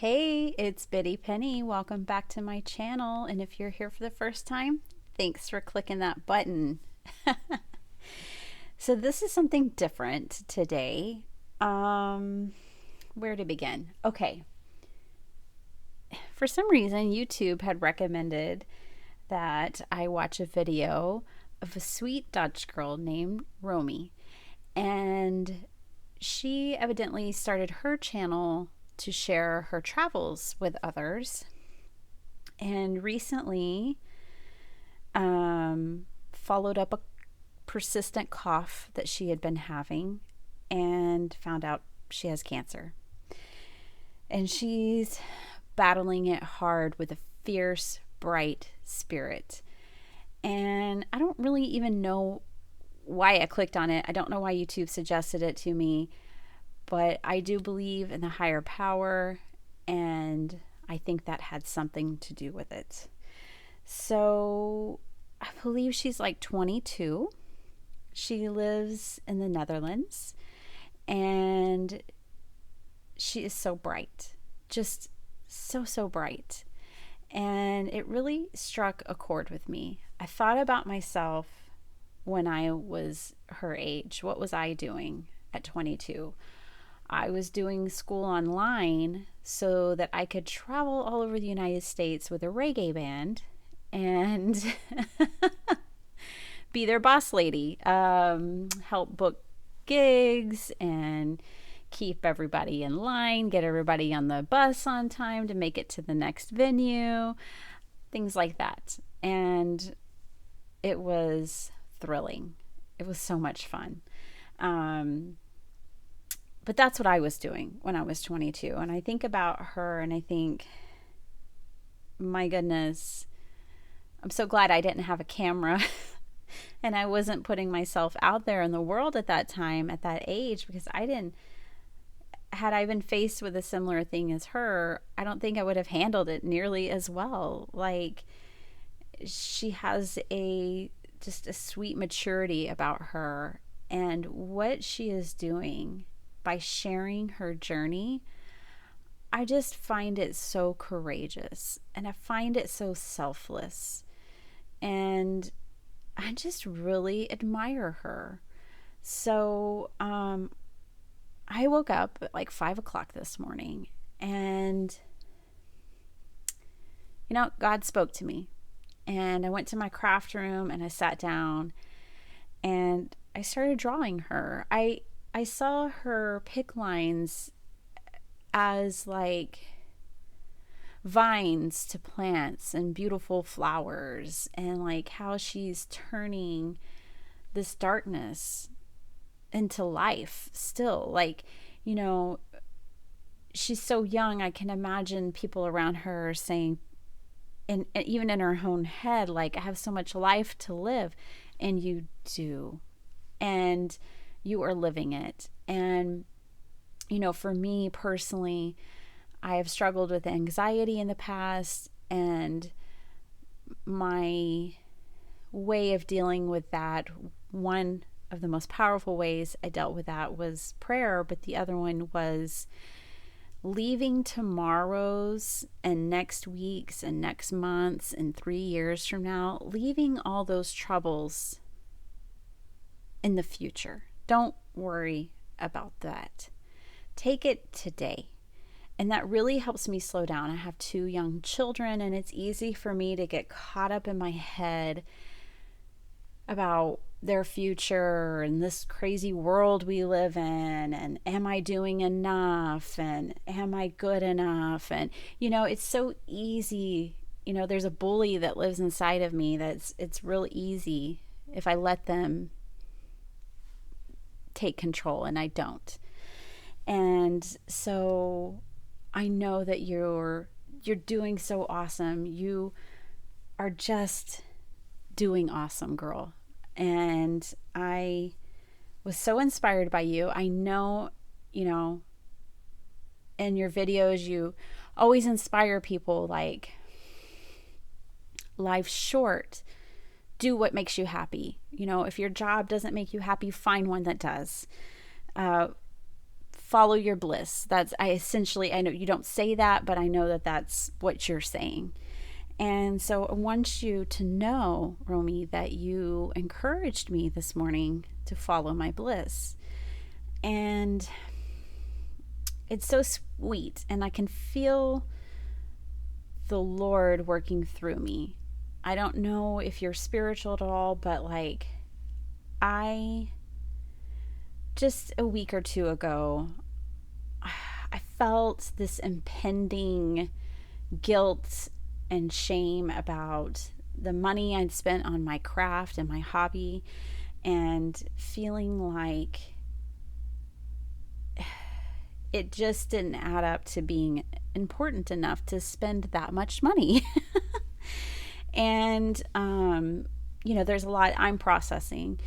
Hey, it's Biddy Penny. Welcome back to my channel. And if you're here for the first time, thanks for clicking that button. So this is something different today. Um, where to begin? Okay. For some reason, YouTube had recommended that I watch a video of a sweet Dutch girl named Romy. And she evidently started her channel to share her travels with others. And recently, followed up a persistent cough that she had been having and found out she has cancer. And she's battling it hard with a fierce, bright spirit. And I don't really even know why I clicked on it. I don't know why YouTube suggested it to me, but I do believe in the higher power, and I think that had something to do with it. So I believe she's like 22. She lives in the Netherlands, and she is so bright, just so bright. And it really struck a chord with me. I thought about myself when I was her age. What was I doing at 22? I was doing school online so that I could travel all over the United States with a reggae band and be their boss lady, help book gigs and keep everybody in line, get everybody on the bus on time to make it to the next venue, things like that. And it was thrilling. It was so much fun. Um, but that's what I was doing when I was 22. And I think about her and I think, my goodness, I'm so glad I didn't have a camera and I wasn't putting myself out there in the world at that time, at that age, because I didn't, had I been faced with a similar thing as her, I don't think I would have handled it nearly as well. Like, she has just a sweet maturity about her, and what she is doing by sharing her journey, I just find it so courageous and I find it so selfless. And I just really admire her. So I woke up at like 5 o'clock this morning, and God spoke to me. And I went to my craft room and I sat down and I started drawing her. I saw her pick lines as like vines to plants and beautiful flowers, and like how she's turning this darkness into life still. Like, you know, she's so young. I can imagine people around her saying, and even in her own head, like, I have so much life to live. And you do. And you are living it. And, for me personally, I have struggled with anxiety in the past, and my way of dealing with that, one of the most powerful ways I dealt with that was prayer, but the other one was leaving tomorrow's and next week's and next month's and 3 years from now, leaving all those troubles in the future. Don't worry about that. Take it today. And that really helps me slow down. I have 2 young children, and it's easy for me to get caught up in my head about their future and this crazy world we live in, and am I doing enough, and am I good enough, and it's so easy. There's a bully that lives inside of me it's real easy if I let them take control, and I don't. And so I know that you're doing so awesome. You are just doing awesome, girl. And I was so inspired by you. I know, in your videos, you always inspire people like, life's short. Do what makes you happy. If your job doesn't make you happy, find one that does. follow your bliss. I know you don't say that, but I know that that's what you're saying. And so I want you to know, Romy, that you encouraged me this morning to follow my bliss. And it's so sweet. And I can feel the Lord working through me. I don't know if you're spiritual at all, but like, I just a week or two ago, I felt this impending guilt and shame about the money I'd spent on my craft and my hobby, and feeling like it just didn't add up to being important enough to spend that much money. And, there's a lot I'm processing.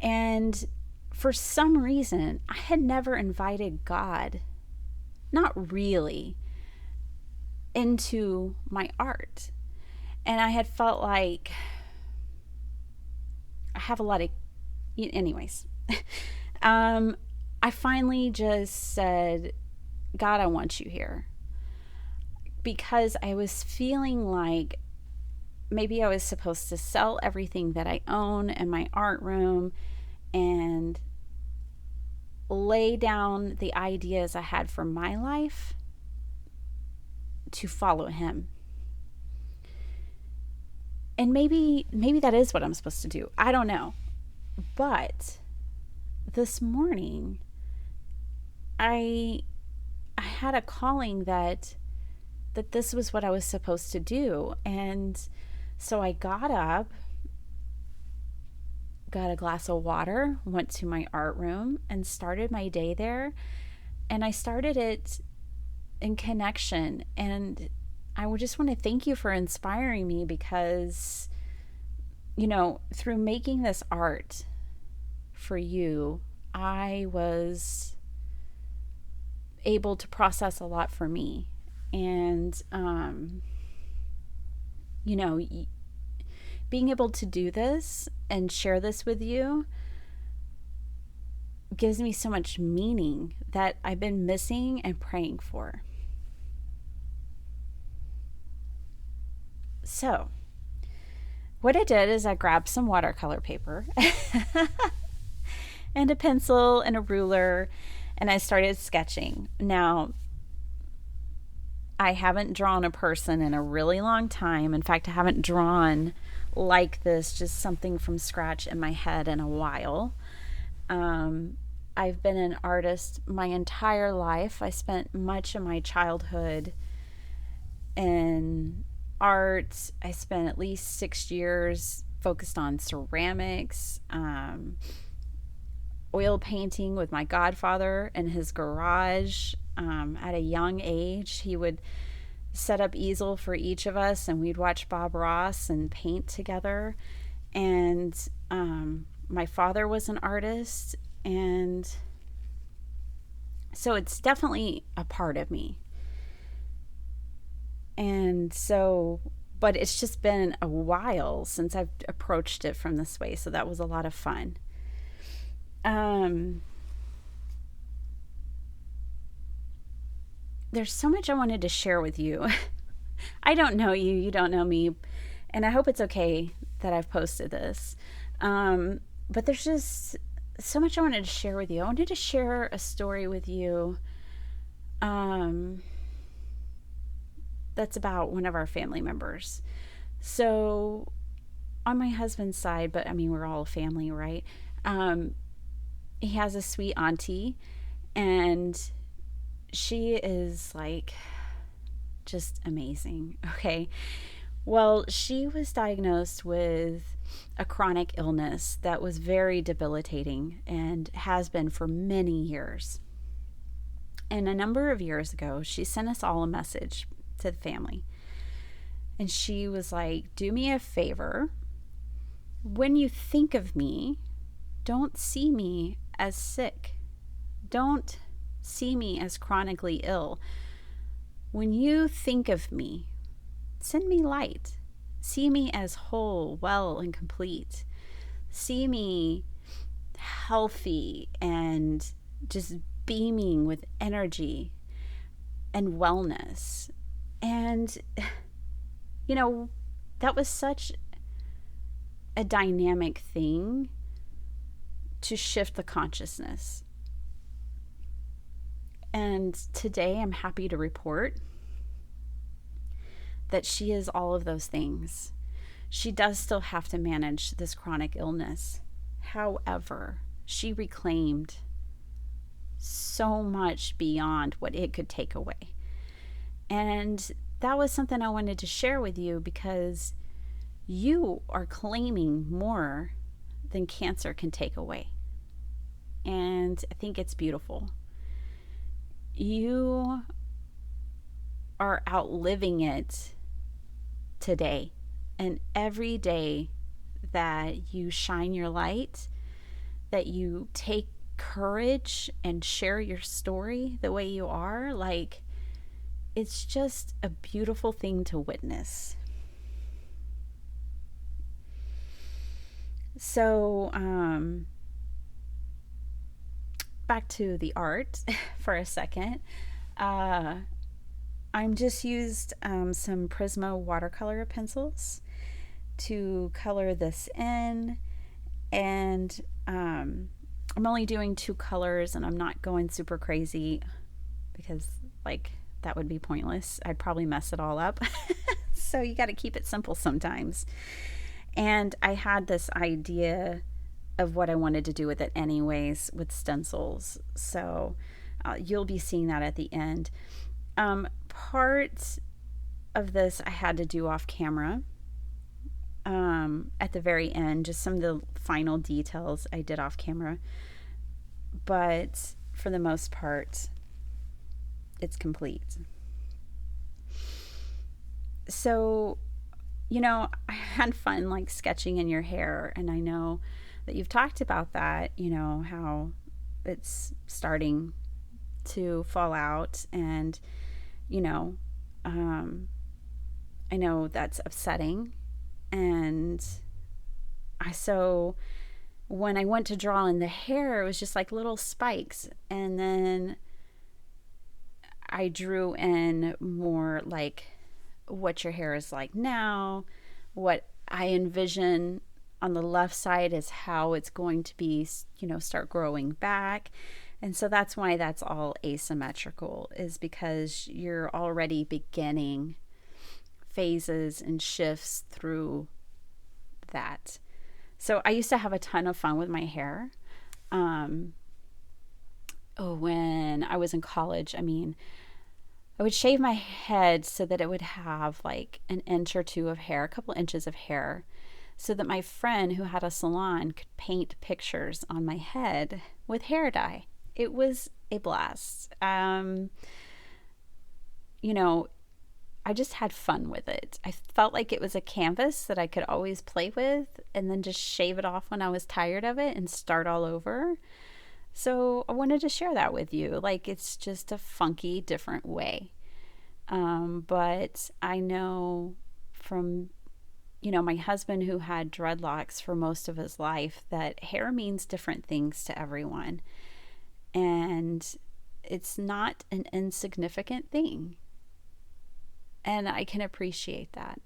And for some reason, I had never invited God, not really, into my art. And I had felt like I have a lot of, anyways. I finally just said, God, I want you here. Because I was feeling like maybe I was supposed to sell everything that I own in my art room and lay down the ideas I had for my life to follow him. And maybe that is what I'm supposed to do. I don't know. But this morning, I had a calling that this was what I was supposed to do. And so I got up, got a glass of water, went to my art room, and started my day there. And I started it in connection. And I would just want to thank you for inspiring me, because, through making this art for you, I was able to process a lot for me. And, being able to do this and share this with you gives me so much meaning that I've been missing and praying for. So, what I did is I grabbed some watercolor paper and a pencil and a ruler, and I started sketching. Now, I haven't drawn a person in a really long time. In fact, I haven't drawn like this, just something from scratch in my head, in a while. I've been an artist my entire life. I spent much of my childhood in art. I spent at least 6 years focused on ceramics, oil painting with my godfather in his garage. At a young age, he would set up easel for each of us, and we'd watch Bob Ross and paint together. And my father was an artist, and so it's definitely a part of me. And so, but it's just been a while since I've approached it from this way, so that was a lot of fun. There's so much I wanted to share with you. I don't know you, you don't know me, and I hope it's okay that I've posted this. But there's just so much I wanted to share with you. I wanted to share a story with you that's about one of our family members. So, on my husband's side, but I mean, we're all a family, right? He has a sweet auntie, and she is like just amazing. Okay. Well, she was diagnosed with a chronic illness that was very debilitating and has been for many years. And a number of years ago, she sent us all a message to the family. And she was like, do me a favor. When you think of me, don't see me as sick. Don't see me as chronically ill. When you think of me, send me light. See me as whole, well, and complete. See me healthy and just beaming with energy and wellness. And, you know, that was such a dynamic thing to shift the consciousness. And today I'm happy to report that she is all of those things. She does still have to manage this chronic illness. However, she reclaimed so much beyond what it could take away. And that was something I wanted to share with you because you are claiming more than cancer can take away. And I think it's beautiful. You are outliving it today. And every day that you shine your light, that you take courage and share your story the way you are, like, it's just a beautiful thing to witness. So, back to the art for a second. I'm just used some Prisma watercolor pencils to color this in, and I'm only doing 2 colors, and I'm not going super crazy because, like, that would be pointless. I'd probably mess it all up. So you got to keep it simple sometimes. And I had this idea of what I wanted to do with it anyways with stencils. So you'll be seeing that at the end. Part of this I had to do off camera. At the very end, just some of the final details I did off camera. But for the most part, it's complete. So, I had fun like sketching in your hair, and I know that you've talked about that, how it's starting to fall out, and, you know, I know that's upsetting. And so when I went to draw in the hair, it was just like little spikes. And then I drew in more like what your hair is like now. What I envision on the left side is how it's going to be, start growing back. And so that's why that's all asymmetrical, is because you're already beginning phases and shifts through that. So I used to have a ton of fun with my hair. When I was in college, I would shave my head so that it would have like an inch or two of hair, a couple inches of hair, so that my friend who had a salon could paint pictures on my head with hair dye. It was a blast. I just had fun with it. I felt like it was a canvas that I could always play with and then just shave it off when I was tired of it and start all over. So I wanted to share that with you. Like, it's just a funky, different way. But I know from, my husband who had dreadlocks for most of his life that hair means different things to everyone. And it's not an insignificant thing. And I can appreciate that.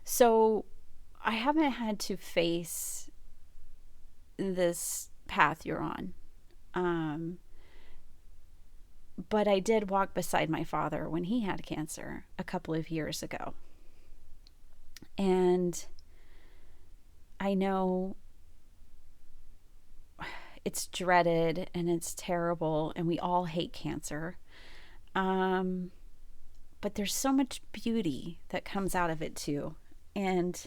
So I haven't had to face this path you're on. But I did walk beside my father when he had cancer a couple of years ago. And I know it's dreaded and it's terrible, and we all hate cancer. But there's so much beauty that comes out of it too. And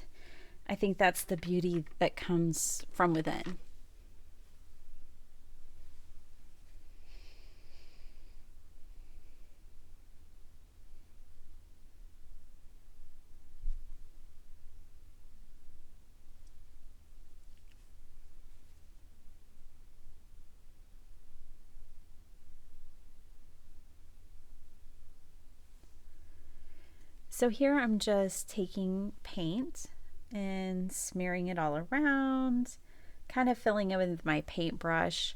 I think that's the beauty that comes from within. So here I'm just taking paint and smearing it all around, kind of filling it with my paintbrush.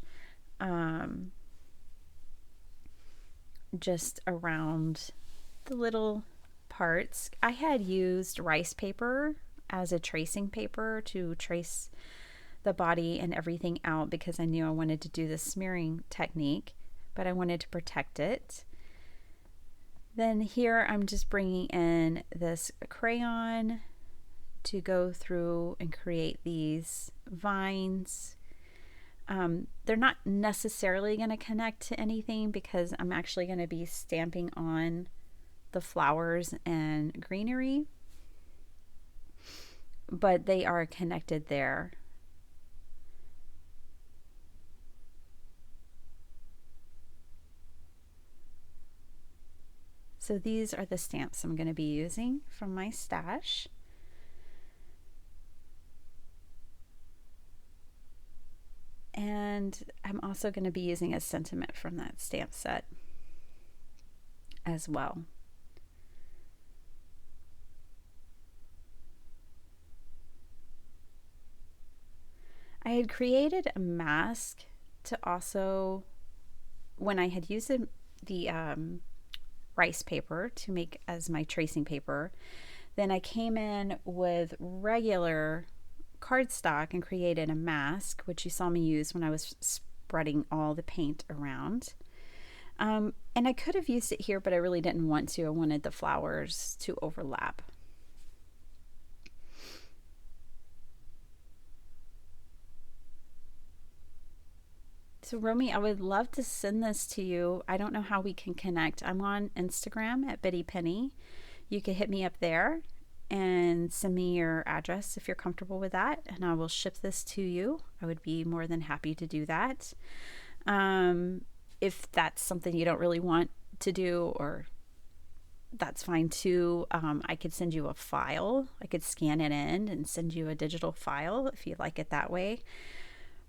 just around the little parts. I had used rice paper as a tracing paper to trace the body and everything out because I knew I wanted to do the smearing technique, but I wanted to protect it. Then here I'm just bringing in this crayon to go through and create these vines. They're not necessarily going to connect to anything because I'm actually going to be stamping on the flowers and greenery, but they are connected there. So these are the stamps I'm going to be using from my stash. And I'm also going to be using a sentiment from that stamp set as well. I had created a mask to also, when I had used the rice paper to make as my tracing paper, then I came in with regular cardstock and created a mask, which you saw me use when I was spreading all the paint around. And I could have used it here, but I really didn't want to. I wanted the flowers to overlap. So, Romy, I would love to send this to you. I don't know how we can connect. I'm on Instagram at Bitty Penny. You can hit me up there and send me your address if you're comfortable with that, and I will ship this to you. I would be more than happy to do that. If that's something you don't really want to do, or that's fine too. I could send you a file. I could scan it in and send you a digital file if you like it that way.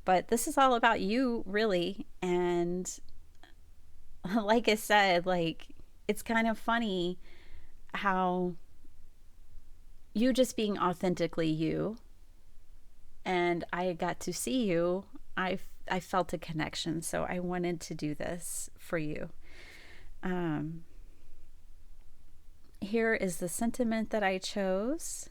But this is all about you, really. And like I said, like, it's kind of funny how you just being authentically you, and I got to see you. I felt a connection, so I wanted to do this for you. Here is the sentiment that I chose.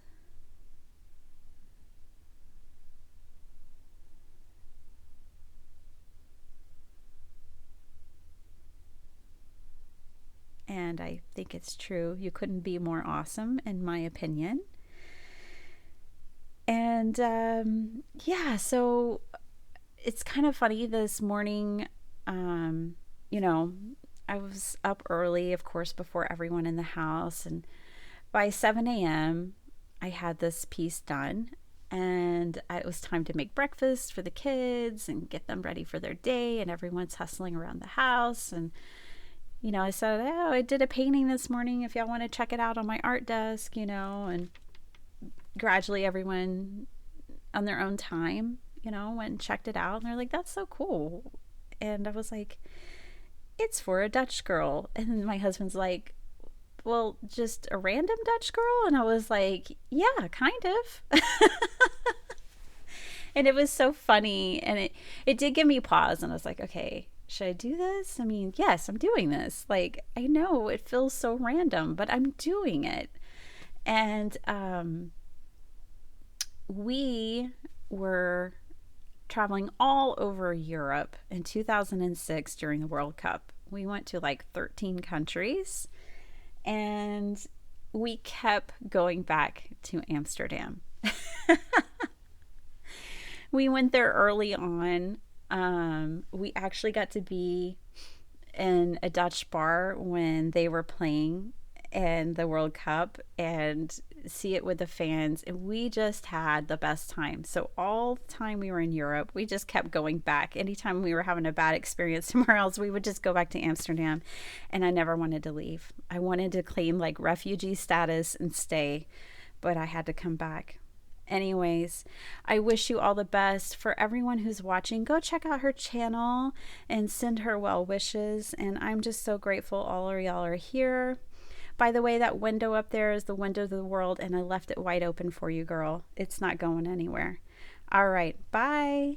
And I think it's true. You couldn't be more awesome, in my opinion. And yeah, so it's kind of funny this morning. You know, I was up early, of course, before everyone in the house. And by 7 a.m., I had this piece done. And it was time to make breakfast for the kids and get them ready for their day. And everyone's hustling around the house. And you know, I said, oh, I did a painting this morning if y'all want to check it out on my art desk, you know, and gradually everyone on their own time, you know, went and checked it out. And they're like, that's so cool. And I was like, it's for a Dutch girl. And then my husband's like, well, just a random Dutch girl? And I was like, yeah, kind of. And it was so funny. And it did give me pause. And I was like, okay, should I do this? I mean, yes, I'm doing this. Like, I know it feels so random, but I'm doing it. And we were traveling all over Europe in 2006 during the World Cup. We went to like 13 countries, and we kept going back to Amsterdam. We went there early on. We actually got to be in a Dutch bar when they were playing in the World Cup and see it with the fans. And we just had the best time. So all the time we were in Europe, we just kept going back. Anytime we were having a bad experience somewhere else, we would just go back to Amsterdam. And I never wanted to leave. I wanted to claim like refugee status and stay, but I had to come back. Anyways, I wish you all the best. For everyone who's watching, go check out her channel and send her well wishes. And I'm just so grateful all of y'all are here. By the way, that window up there is the window of the world, and I left it wide open for you, girl. It's not going anywhere. All right, bye.